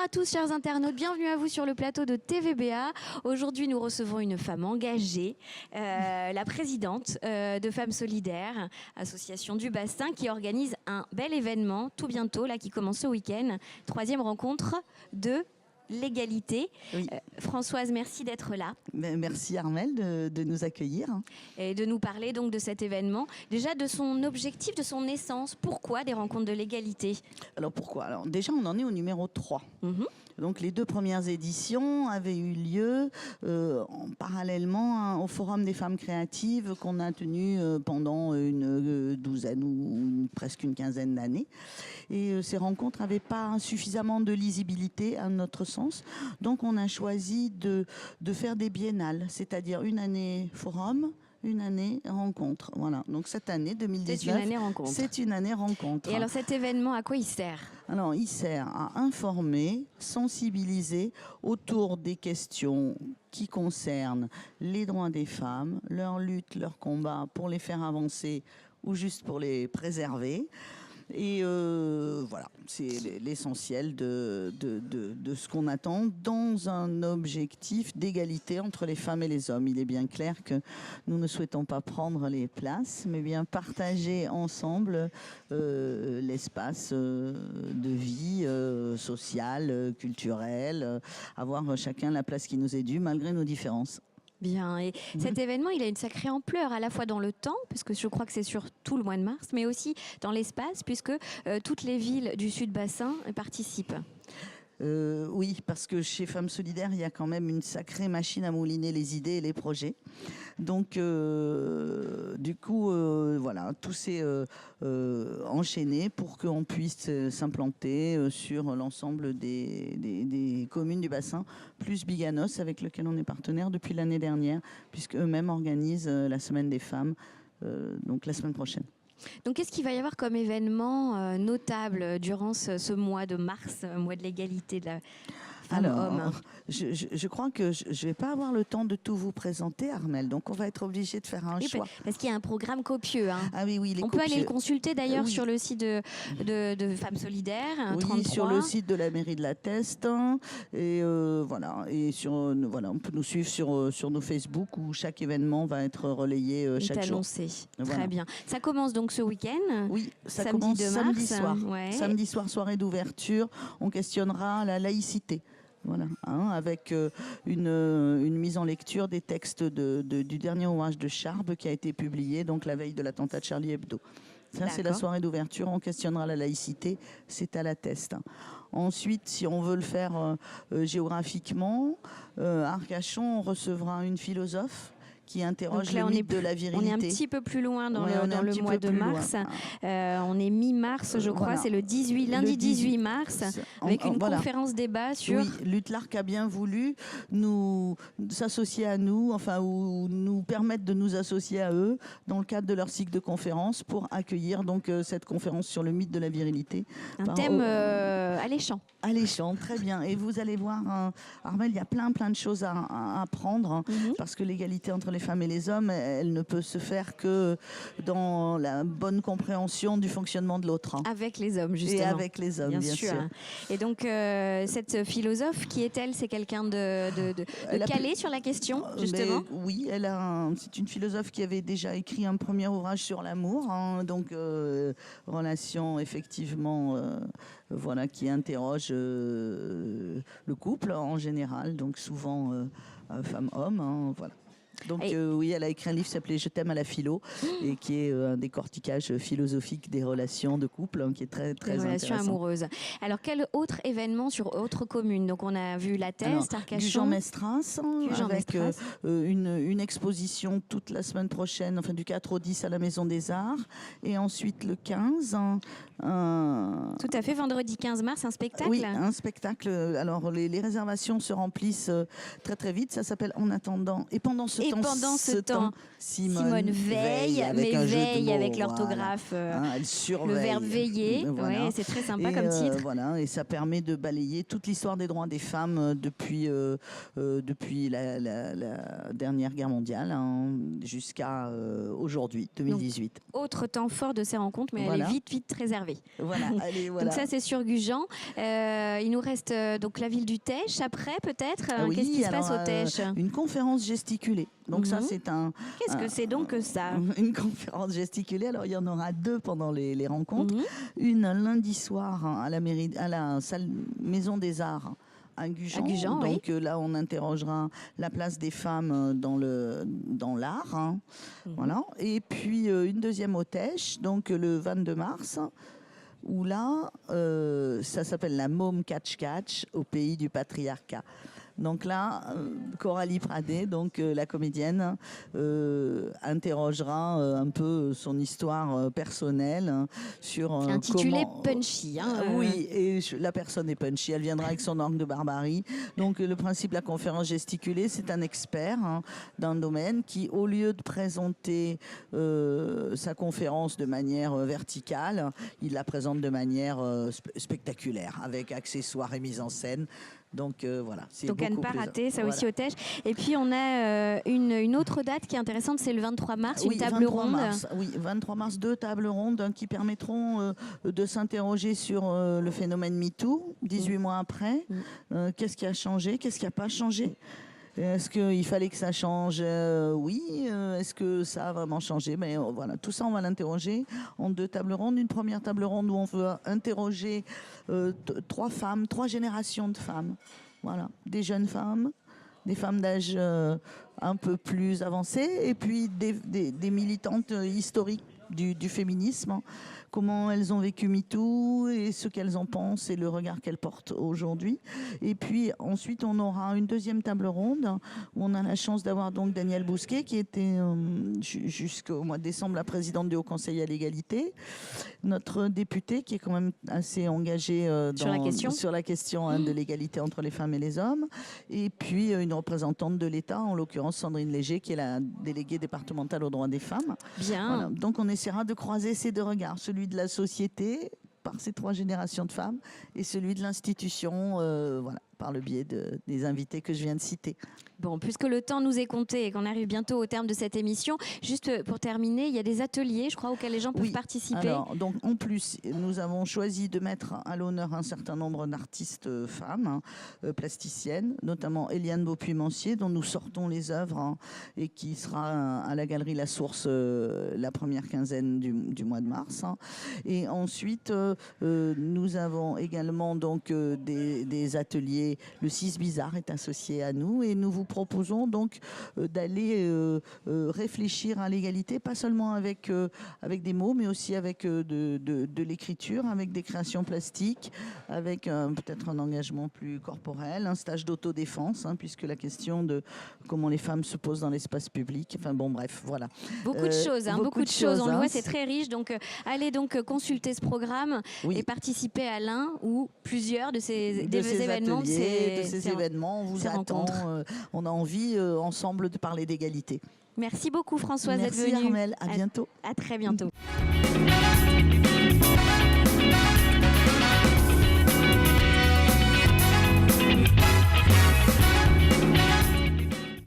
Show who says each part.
Speaker 1: à tous, chers internautes. Bienvenue à vous sur le plateau de TVBA. Aujourd'hui, nous recevons une femme engagée, la présidente de Femmes Solidaires, association du Bassin, qui organise un bel événement tout bientôt, là, qui commence ce week-end. 3e rencontre de l'égalité.
Speaker 2: Oui.
Speaker 1: Françoise, merci d'être là.
Speaker 2: Merci Armelle de nous accueillir.
Speaker 1: Et de nous parler donc de cet événement. Déjà de son objectif, de son essence. Pourquoi des rencontres de l'égalité?
Speaker 2: Alors pourquoi? Alors déjà on en est au numéro 3. Donc les 2 premières éditions avaient eu lieu parallèlement au Forum des femmes créatives qu'on a tenu pendant une douzaine ou presque une quinzaine d'années. Et ces rencontres n'avaient pas suffisamment de lisibilité à notre sens. Donc on a choisi de faire des biennales, c'est-à-dire une année forum, une année rencontre. Voilà. Donc cette année 2019,
Speaker 1: c'est une année rencontre.
Speaker 2: C'est une année rencontre.
Speaker 1: Et alors cet événement, à quoi il sert?
Speaker 2: Alors il sert à informer, sensibiliser autour des questions qui concernent les droits des femmes, leur lutte, leur combat pour les faire avancer ou juste pour les préserver. Et voilà, c'est l'essentiel de ce qu'on attend dans un objectif d'égalité entre les femmes et les hommes. Il est bien clair que nous ne souhaitons pas prendre les places, mais bien partager ensemble l'espace de vie sociale, culturelle, avoir chacun la place qui nous est due malgré nos différences.
Speaker 1: Bien, et cet événement, il a une sacrée ampleur, à la fois dans le temps, parce que je crois que c'est sur tout le mois de mars, mais aussi dans l'espace, puisque toutes les villes du Sud-Bassin participent.
Speaker 2: Oui, parce que chez Femmes Solidaires, il y a quand même une sacrée machine à mouliner les idées et les projets. Donc, du coup, voilà, tout s'est enchaîné pour qu'on puisse s'implanter sur l'ensemble des communes du bassin, plus Biganos, avec lequel on est partenaire depuis l'année dernière, puisque eux-mêmes organisent la Semaine des femmes, donc la semaine prochaine.
Speaker 1: Donc, qu'est-ce qu'il va y avoir comme événement notable durant ce mois de mars, mois de l'égalité de la femme-homme?
Speaker 2: Je crois que je ne vais pas avoir le temps de tout vous présenter, Armelle. Donc, on va être obligé de faire un choix.
Speaker 1: Parce qu'il y a un programme copieux. Hein.
Speaker 2: Ah oui, oui,
Speaker 1: on peut aller le consulter d'ailleurs sur le site de Femmes Solidaires.
Speaker 2: Oui,
Speaker 1: 33.
Speaker 2: sur le site de la mairie de la Teste. Et voilà. Et voilà, on peut nous suivre sur nos Facebook où chaque événement va être relayé chaque jour.
Speaker 1: Annoncé. Voilà. Très bien. Ça commence donc ce week-end.
Speaker 2: Oui, ça
Speaker 1: samedi
Speaker 2: commence
Speaker 1: 2 mars.
Speaker 2: Samedi soir.
Speaker 1: Ouais.
Speaker 2: Samedi soir, soirée d'ouverture. On questionnera la laïcité. Voilà, avec une mise en lecture des textes du dernier ouvrage de Charb qui a été publié donc la veille de l'attentat de Charlie Hebdo. Ça, c'est la soirée d'ouverture. On questionnera la laïcité. C'est à la Teste. Ensuite, si on veut le faire géographiquement, à Arcachon, on recevra une philosophe qui interroge le mythe de la virilité.
Speaker 1: On est un petit peu plus loin dans le mois de mars. On est mi-mars, je crois. Voilà. C'est lundi 18 mars, avec une conférence débat sur...
Speaker 2: Oui, Lutlarc a bien voulu nous s'associer à nous, enfin, ou nous permettre de nous associer à eux dans le cadre de leur cycle de conférences pour accueillir donc cette conférence sur le mythe de la virilité.
Speaker 1: Un thème alléchant.
Speaker 2: Alléchant, très bien. Et vous allez voir, Armelle, il y a plein de choses à apprendre, parce que l'égalité entre les femmes et les hommes, elle ne peut se faire que dans la bonne compréhension du fonctionnement de l'autre.
Speaker 1: Avec les hommes, justement.
Speaker 2: Et avec les hommes, bien sûr.
Speaker 1: Et donc, cette philosophe, qui est-elle? C'est quelqu'un de calé sur la question, justement?
Speaker 2: Oui, c'est une philosophe qui avait déjà écrit un premier ouvrage sur l'amour, donc relation effectivement, voilà, qui interroge le couple en général, donc souvent femme-homme, voilà. Donc oui, elle a écrit un livre qui s'appelait Je t'aime à la philo et qui est un décortiquage philosophique des relations de couple qui est très très intéressant.
Speaker 1: Relations amoureuses. Alors quel autre événement sur autre commune? Donc on a vu la Teste, Arcachon,
Speaker 2: Gujan-Mestras, avec une exposition toute la semaine prochaine, enfin du 4 au 10 à la Maison des Arts, et ensuite le 15.
Speaker 1: Tout à fait, vendredi 15 mars, un spectacle.
Speaker 2: Oui, un spectacle. Alors les réservations se remplissent très très vite. Ça s'appelle En attendant et pendant ce
Speaker 1: Et pendant ce temps, Simone veille, mais veille avec l'orthographe,
Speaker 2: elle surveille.
Speaker 1: le verbe veiller.
Speaker 2: Voilà.
Speaker 1: Ouais, c'est très sympa comme titre.
Speaker 2: Voilà, et ça permet de balayer toute l'histoire des droits des femmes depuis la dernière guerre mondiale jusqu'à aujourd'hui, 2018.
Speaker 1: Donc, autre temps fort de ces rencontres, mais
Speaker 2: Voilà.
Speaker 1: elle est vite réservée.
Speaker 2: Voilà, allez, voilà.
Speaker 1: Donc ça, c'est sur Gujan. Il nous reste donc la ville du Tech après, peut-être.
Speaker 2: Oui,
Speaker 1: Qu'est-ce qui se passe
Speaker 2: alors,
Speaker 1: au Tech?
Speaker 2: Une conférence gesticulée. Donc ça, c'est
Speaker 1: Qu'est-ce que c'est donc que ça?
Speaker 2: Une conférence gesticulée. Alors il y en aura 2 pendant les rencontres.
Speaker 1: Mhm.
Speaker 2: Une lundi soir à la salle Maison des Arts à Gujan. Donc là, on interrogera la place des femmes dans l'art. Voilà. Et puis une deuxième au Tech, donc le 22 mars. Où là, ça s'appelle la Môme Catch Catch au pays du patriarcat. Donc là, Coralie Pradé, donc la comédienne, interrogera un peu son histoire personnelle sur
Speaker 1: intitulé
Speaker 2: comment...
Speaker 1: Punchy.
Speaker 2: Oui, et la personne est punchy. Elle viendra avec son orgue de barbarie. Donc le principe de la conférence gesticulée, c'est un expert d'un domaine qui, au lieu de présenter sa conférence de manière verticale, il la présente de manière spectaculaire, avec accessoires et mise en scène. Donc voilà.
Speaker 1: Donc à ne pas rater, ça aussi au Tech. Et puis on a une autre date qui est intéressante, c'est le 23 mars, une table ronde.
Speaker 2: 23 mars, 2 tables rondes qui permettront de s'interroger sur le phénomène MeToo, 18 mois après. Qu'est-ce qui a changé? Qu'est-ce qui n'a pas changé? Est-ce qu'il fallait que ça change? Oui. Est-ce que ça a vraiment changé? Mais voilà, tout ça, on va l'interroger en 2 tables rondes. Une première table ronde où on veut interroger 3 femmes, 3 générations de femmes. Voilà, des jeunes femmes, des femmes d'âge un peu plus avancé, et puis des militantes historiques du féminisme. Comment elles ont vécu MeToo et ce qu'elles en pensent et le regard qu'elles portent aujourd'hui. Et puis ensuite, on aura une deuxième table ronde où on a la chance d'avoir donc Danielle Bousquet qui était jusqu'au mois de décembre la présidente du Haut Conseil à l'égalité, notre députée qui est quand même assez engagée sur la question de l'égalité entre les femmes et les hommes, et puis une représentante de l'État, en l'occurrence Sandrine Léger, qui est la déléguée départementale aux droits des femmes.
Speaker 1: Bien.
Speaker 2: Voilà. Donc on essaiera de croiser ces 2 regards, celui de la société par ces 3 générations de femmes et celui de l'institution, voilà, par le biais des invités que je viens de citer.
Speaker 1: Bon, puisque le temps nous est compté et qu'on arrive bientôt au terme de cette émission, juste pour terminer, il y a des ateliers, je crois, auxquels les gens peuvent participer.
Speaker 2: Alors, donc, en plus, nous avons choisi de mettre à l'honneur un certain nombre d'artistes femmes, plasticiennes, notamment Eliane Beaupuy-Mancier, dont nous sortons les œuvres et qui sera à la Galerie La Source la première quinzaine du mois de mars. Et ensuite, nous avons également donc des ateliers. Le 6 Bizarre est associé à nous et nous vous proposons donc d'aller réfléchir à l'égalité, pas seulement avec des mots, mais aussi avec de l'écriture, avec des créations plastiques, avec peut-être un engagement plus corporel, un stage d'autodéfense, puisque la question de comment les femmes se posent dans l'espace public, enfin bon bref, voilà.
Speaker 1: Beaucoup de choses, beaucoup de choses. On le voit, c'est très riche, donc allez donc consulter ce programme et participer à l'un ou plusieurs de ces événements.
Speaker 2: Ateliers, de ces événements, on vous attend. On a envie ensemble de parler d'égalité.
Speaker 1: Merci beaucoup Françoise d'être venue.
Speaker 2: Merci Armelle, à bientôt.
Speaker 1: À très bientôt.